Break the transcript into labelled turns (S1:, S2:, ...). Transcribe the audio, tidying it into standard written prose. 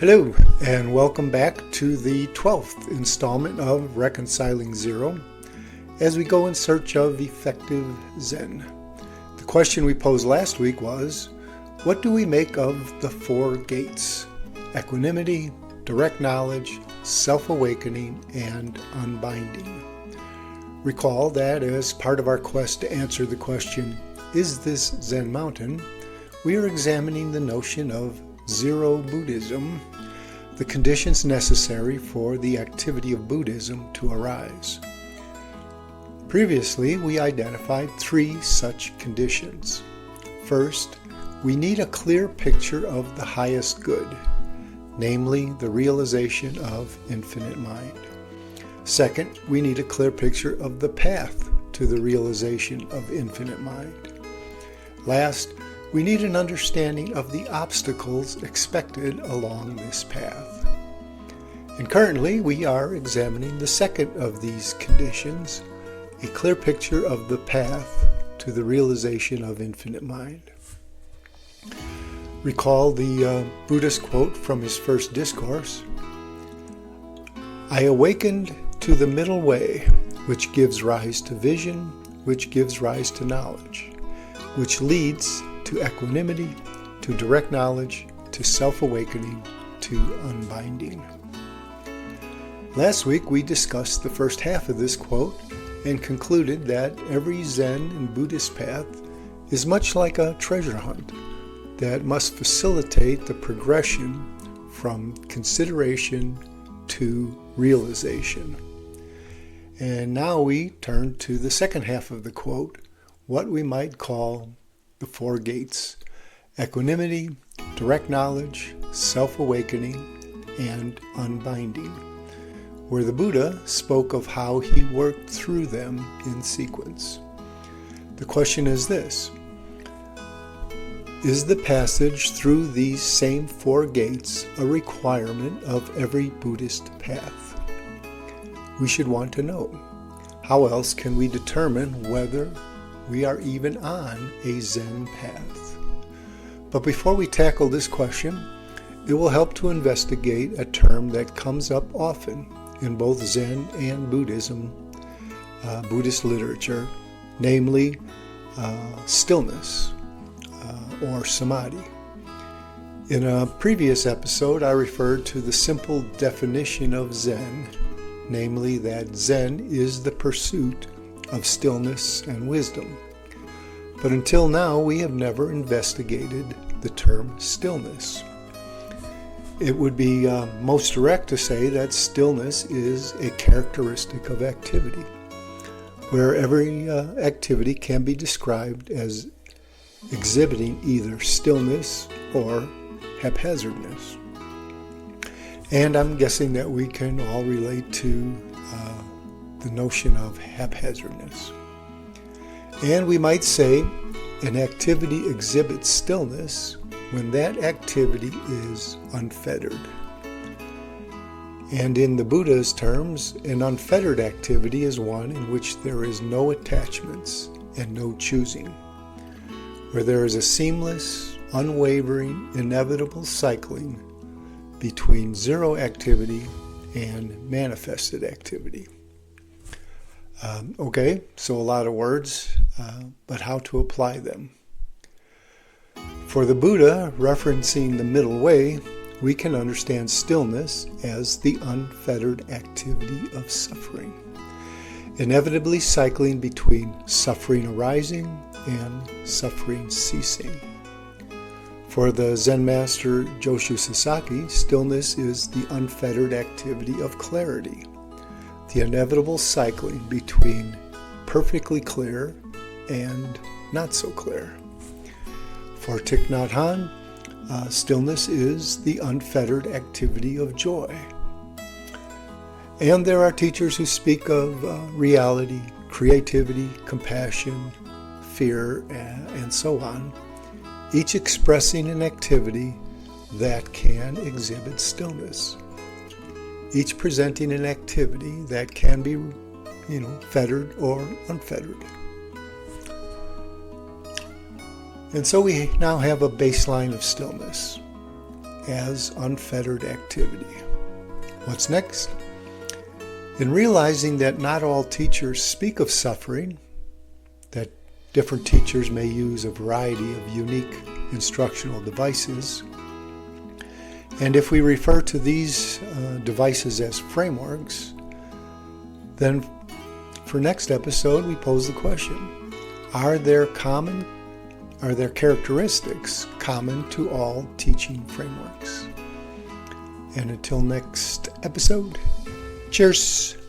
S1: Hello, and welcome back to the 12th installment of Reconciling Zero as we go in search of effective Zen. The question we posed last week was, what do we make of the four gates? Equanimity, direct knowledge, self-awakening, and unbinding. Recall that as part of our quest to answer the question, is this Zen Mountain? We are examining the notion of zero-buddhism, the conditions necessary for the activity of Buddhism to arise. Previously, we identified three such conditions. First, we need a clear picture of the highest good, namely the realization of infinite mind. Second, we need a clear picture of the path to the realization of infinite mind. Last, we need an understanding of the obstacles expected along this path. And currently, we are examining the second of these conditions, a clear picture of the path to the realization of infinite mind. Recall the Buddhist quote from his first discourse, "I awakened to the middle way, which gives rise to vision, which gives rise to knowledge, which leads to equanimity, to direct knowledge, to self-awakening, to unbinding." Last week we discussed the first half of this quote and concluded that every Zen and Buddhist path is much like a treasure hunt that must facilitate the progression from consideration to realization. And now we turn to the second half of the quote, what we might call the four gates: equanimity, direct knowledge, self-awakening, and unbinding, where the Buddha spoke of how he worked through them in sequence. The question is this: is the passage through these same four gates a requirement of every Buddhist path? We should want to know. How else can we determine whether we are even on a Zen path? But before we tackle this question, it will help to investigate a term that comes up often in both Zen and Buddhism, Buddhist literature, namely stillness or samadhi. In a previous episode, I referred to the simple definition of Zen, namely that Zen is the pursuit of stillness and wisdom. But until now, we have never investigated the term stillness. It would be most direct to say that stillness is a characteristic of activity, where every activity can be described as exhibiting either stillness or haphazardness. And I'm guessing that we can all relate to the notion of haphazardness. And we might say an activity exhibits stillness when that activity is unfettered. And in the Buddha's terms, an unfettered activity is one in which there is no attachments and no choosing, where there is a seamless, unwavering, inevitable cycling between zero activity and manifested activity. Okay, so a lot of words, but how to apply them? For the Buddha, referencing the middle way, we can understand stillness as the unfettered activity of suffering, inevitably cycling between suffering arising and suffering ceasing. For the Zen master Joshu Sasaki, stillness is the unfettered activity of clarity, the inevitable cycling between perfectly clear and not so clear. For Thich Nhat Hanh, stillness is the unfettered activity of joy. And there are teachers who speak of reality, creativity, compassion, fear, and so on, each expressing an activity that can exhibit stillness, each presenting an activity that can be, fettered or unfettered. And so we now have a baseline of stillness. as unfettered activity. What's next? In realizing that not all teachers speak of suffering, that different teachers may use a variety of unique instructional devices, and if we refer to these devices as frameworks, then for next episode we pose the question, are there characteristics common to all teaching frameworks? And until next episode, cheers!